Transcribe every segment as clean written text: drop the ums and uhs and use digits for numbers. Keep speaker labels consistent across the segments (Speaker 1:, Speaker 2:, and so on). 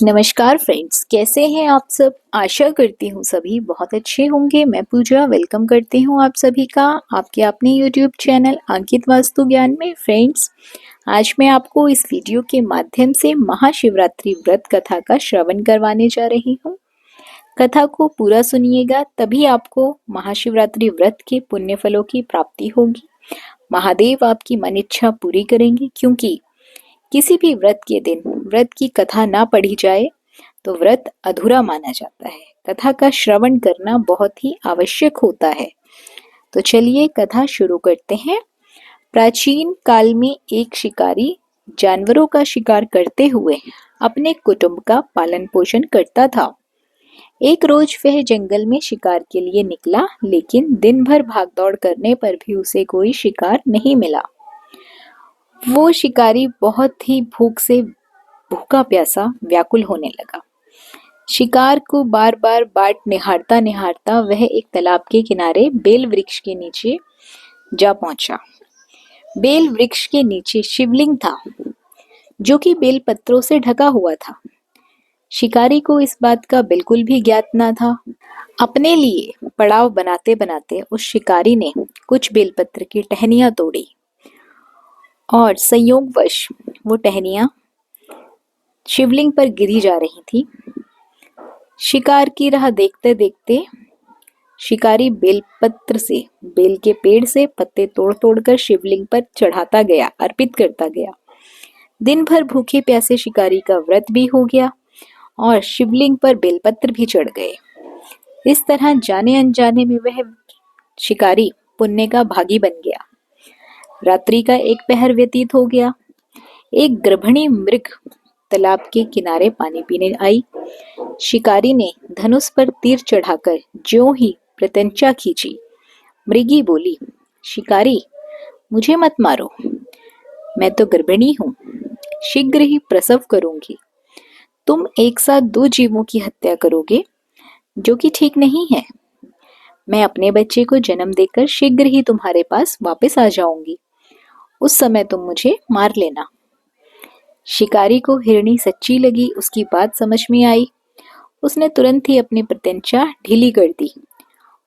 Speaker 1: नमस्कार फ्रेंड्स, कैसे हैं आप सब। आशा करती हूँ सभी बहुत अच्छे होंगे। मैं पूजा वेलकम करती हूँ आप सभी का आपके अपने यूट्यूब चैनल अंकित वास्तु ज्ञान में। फ्रेंड्स, आज मैं आपको इस वीडियो के माध्यम से महाशिवरात्रि व्रत कथा का श्रवण करवाने जा रही हूँ। कथा को पूरा सुनिएगा, तभी आपको महाशिवरात्रि व्रत के पुण्य फलों की प्राप्ति होगी। महादेव आपकी मन इच्छा पूरी करेंगे, क्योंकि किसी भी व्रत के दिन व्रत की कथा ना पढ़ी जाए तो व्रत अधूरा माना जाता है। कथा का श्रवण करना बहुत ही आवश्यक होता है। तो चलिए कथा शुरू करते हैं। प्राचीन काल में एक शिकारी जानवरों का शिकार करते हुए अपने कुटुंब का पालन पोषण करता था। एक रोज वह जंगल में शिकार के लिए निकला, लेकिन दिन भर भागदौड़ करने पर भी उसे कोई शिकार नहीं मिला। वो शिकारी बहुत ही भूख से भूखा प्यासा व्याकुल होने लगा। शिकार को बार बार बाट निहारता निहारता वह एक तालाब के किनारे बेल वृक्ष के नीचे जा पहुंचा। बेल वृक्ष के नीचे शिवलिंग था, जो कि बेल पत्रों से ढका हुआ था। शिकारी को इस बात का बिल्कुल भी ज्ञात न था। अपने लिए पड़ाव बनाते बनाते उस शिकारी ने कुछ बेलपत्र की टहनियां तोड़ी और संयोगवश वो टहनियां शिवलिंग पर गिरी जा रही थी। शिकार की राह देखते देखते शिकारी बेलपत्र से, बेल के पेड़ से पत्ते तोड़ तोड़कर शिवलिंग पर चढ़ाता गया, अर्पित करता गया। दिन भर भूखे प्यासे शिकारी का व्रत भी हो गया और शिवलिंग पर बेलपत्र भी चढ़ गए। इस तरह जाने अनजाने में वह शिकारी पुण्य का भागी बन गया। रात्रि का एक पहर व्यतीत हो गया। एक गर्भिणी मृग तालाब के किनारे पानी पीने आई। शिकारी ने धनुष पर तीर चढ़ाकर ज्यों ही प्रत्यंचा खींची, मृगी बोली, शिकारी, मुझे मत मारो, मैं तो गर्भिणी हूं, शीघ्र ही प्रसव करूंगी। तुम एक साथ दो जीवों की हत्या करोगे, जो कि ठीक नहीं है। मैं अपने बच्चे को जन्म देकर शीघ्र ही तुम्हारे पास वापस आ जाऊंगी। उस समय तुम मुझे मार लेना। शिकारी को हिरणी सच्ची लगी, उसकी बात समझ में आई। उसने तुरंत ही अपनी प्रत्यंचा ढीली कर दी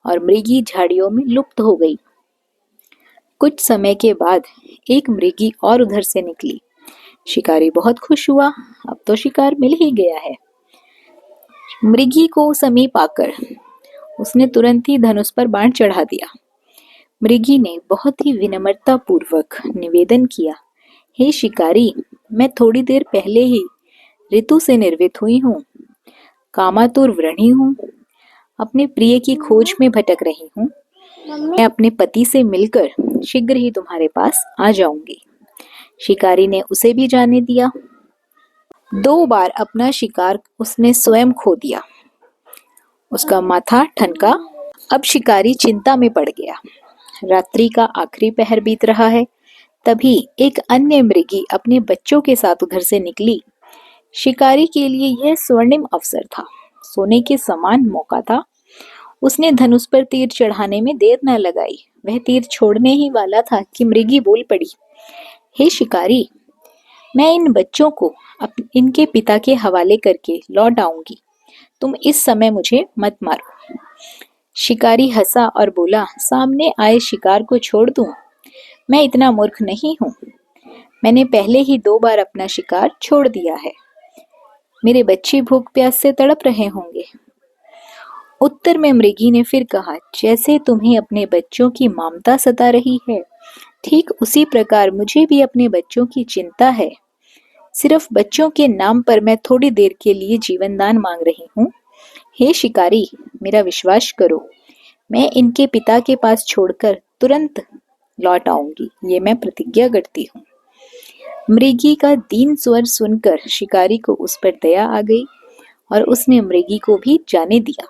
Speaker 1: और मृगी झाड़ियों में लुप्त हो गई। कुछ समय के बाद एक मृगी और उधर से निकली। शिकारी बहुत खुश हुआ, अब तो शिकार मिल ही गया है। मृगी को समीप आकर उसने तुरंत ही धनुष पर बाण चढ़ा दिया। मृगी ने बहुत ही विनम्रता पूर्वक निवेदन किया, हे शिकारी, मैं थोड़ी देर पहले ही ऋतु से निर्वित हुई हूँ, कामातुर व्रणी हूँ, अपने प्रिय की खोज में भटक रही हूँ। मैं अपने पति से मिलकर शीघ्र ही तुम्हारे पास आ जाऊंगी। शिकारी ने उसे भी जाने दिया। 2 बार अपना शिकार उसने स्वयं खो दिया। उसका माथा ठनका। अब शिकारी चिंता में पड़ गया। रात्रि का आखिरी पहर बीत रहा है। तभी एक अन्य मृगी अपने बच्चों के साथ उधर से निकली। शिकारी के लिए यह स्वर्णिम अवसर था, सोने के समान मौका था। उसने धनुष पर तीर चढ़ाने में देर न लगाई। वह तीर छोड़ने ही वाला था कि मृगी बोल पड़ी, हे शिकारी, मैं इन बच्चों को इनके पिता के हवाले करके लौट आऊंगी। तुम इस समय मुझे मत मारो। शिकारी हंसा और बोला, सामने आए शिकार को छोड़ दूं? मैं इतना मूर्ख नहीं हूं। मैंने पहले ही 2 बार अपना शिकार छोड़ दिया है। मेरे बच्चे भूख प्यास से तड़प रहे होंगे। उत्तर में मृगी ने फिर कहा, जैसे तुम्हें अपने बच्चों की ममता सता रही है, ठीक उसी प्रकार मुझे भी अपने बच्चों की चिंता है। सिर्फ बच्चों के नाम पर मैं थोड़ी देर के लिए जीवन दान मांग रही हूँ। हे शिकारी, मेरा विश्वास करो, मैं इनके पिता के पास छोड़कर तुरंत लौट आऊंगी, ये मैं प्रतिज्ञा करती हूँ। मृगी का दीन स्वर सुनकर शिकारी को उस पर दया आ गई और उसने मृगी को भी जाने दिया।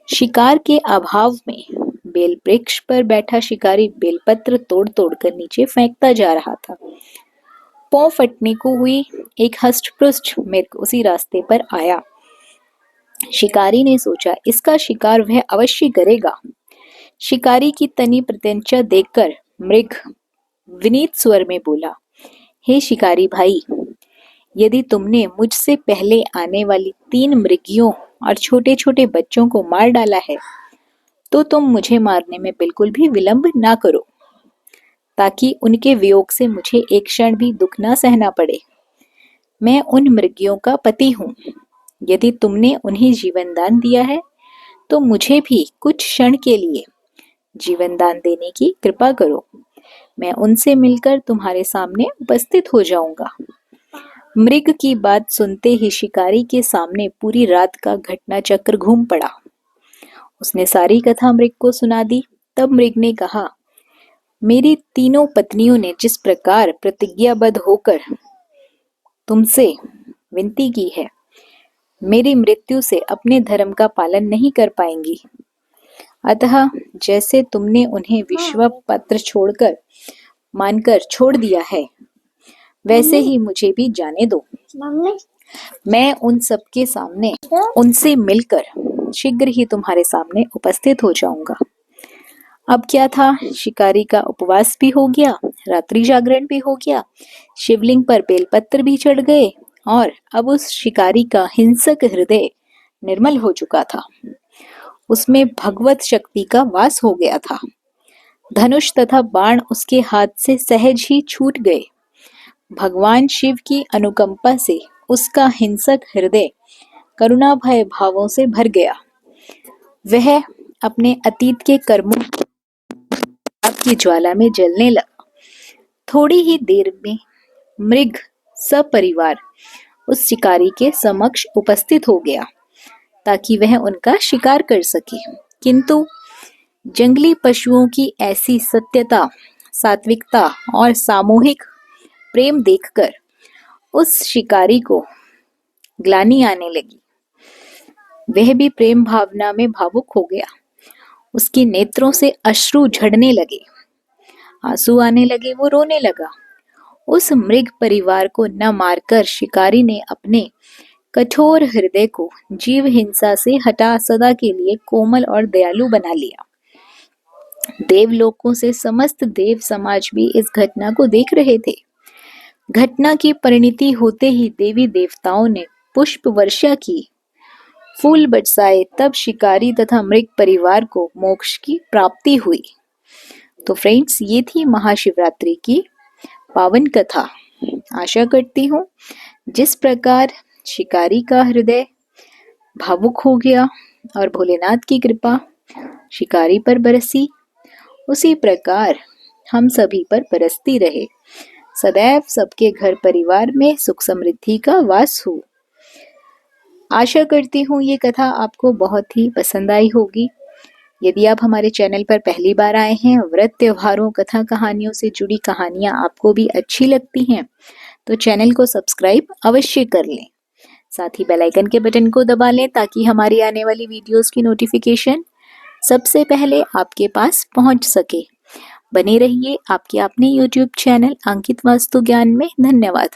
Speaker 1: शिकार के अभाव में बेल वृक्ष पर बैठा शिकारी बेलपत्र तोड़ तोड़कर नीचे फेंकता जा रहा था। पौ फटने को हुई एक हष्ट-पुष्ट मिर्ग उसी रास्ते पर आया। शिकारी ने सोचा, इसका शिकार वह अवश्य करेगा। शिकारी की तनी प्रत्यंचा देखकर मृग विनीत स्वर में बोला, हे शिकारी भाई, यदि तुमने मुझसे पहले आने वाली 3 मृगियों और छोटे छोटे बच्चों को मार डाला है तो तुम मुझे मारने में बिल्कुल भी विलंब ना करो, ताकि उनके वियोग से मुझे एक क्षण भी दुख ना सहना पड़े। मैं उन मृगियों का पति हूँ। यदि तुमने उन्हें जीवन दान दिया है तो मुझे भी कुछ क्षण के लिए जीवन दान देने की कृपा करो। मैं उनसे मिलकर तुम्हारे सामने उपस्थित हो जाऊंगा। मृग की बात सुनते ही शिकारी के सामने पूरी रात का घटना चक्र घूम पड़ा। उसने सारी कथा मृग को सुना दी। तब मृग ने कहा, मेरी तीनों पत्नियों ने जिस प्रकार प्रतिज्ञाबद्ध होकर तुमसे विनती की है, मेरी मृत्यु से अपने धर्म का पालन नहीं कर पाएंगी। अतः जैसे तुमने उन्हें विश्वास पत्र छोड़कर मानकर छोड़ दिया है, वैसे ही मुझे भी जाने दो। मैं उन सबके सामने उनसे मिलकर शीघ्र ही तुम्हारे सामने उपस्थित हो जाऊंगा। अब क्या था, शिकारी का उपवास भी हो गया, रात्रि जागरण भी हो गया, शिवलिंग पर बेलपत्र भी चढ़ गए और अब उस शिकारी का हिंसक हृदय निर्मल हो चुका था। उसमें भगवत शक्ति का वास हो गया था। धनुष तथा बाण उसके हाथ से सहज ही छूट गए। भगवान शिव की अनुकंपा से उसका हिंसक हृदय करुणा भय भावों से भर गया। वह अपने अतीत के कर्मों की ज्वाला में जलने लगा। थोड़ी ही देर में मृग सपरिवार उस शिकारी के समक्ष उपस्थित हो गया ताकि वह उनका शिकार कर सके। किंतु जंगली पशुओं की ऐसी सत्यता, सात्विकता और सामूहिक प्रेम देखकर उस शिकारी को ग्लानि आने लगी। वह भी प्रेम भावना में भावुक हो गया। उसके नेत्रों से अश्रु झड़ने लगे, आंसू आने लगे, वो रोने लगा। उस मृग परिवार को न मारकर शिकारी ने अपने कठोर हृदय को जीव हिंसा से हटा सदा के लिए कोमल और दयालु बना लिया। देवलोकों से समस्त देव समाज भी इस घटना को देख रहे थे। घटना की परिणति होते ही देवी देवताओं ने पुष्प वर्षा की, फूल बरसाए, तब शिकारी तथा मृग परिवार को मोक्ष की प्राप्ति हुई। तो फ्रेंड्स, ये थी महाशिवरात्रि की पावन कथा। आशा करती हूँ जिस प्रकार शिकारी का हृदय भावुक हो गया और भोलेनाथ की कृपा शिकारी पर बरसी, उसी प्रकार हम सभी पर बरसती रहे। सदैव सबके घर परिवार में सुख समृद्धि का वास हो। आशा करती हूँ ये कथा आपको बहुत ही पसंद आई होगी। यदि आप हमारे चैनल पर पहली बार आए हैं, व्रत त्योहारों कथा कहानियों से जुड़ी कहानियाँ आपको भी अच्छी लगती हैं, तो चैनल को सब्सक्राइब अवश्य कर लें। साथ ही बेल आइकन के बटन को दबा लें ताकि हमारी आने वाली वीडियोस की नोटिफिकेशन सबसे पहले आपके पास पहुंच सके। बने रहिए आपके अपने YouTube चैनल अंकित वास्तु ज्ञान में। धन्यवाद।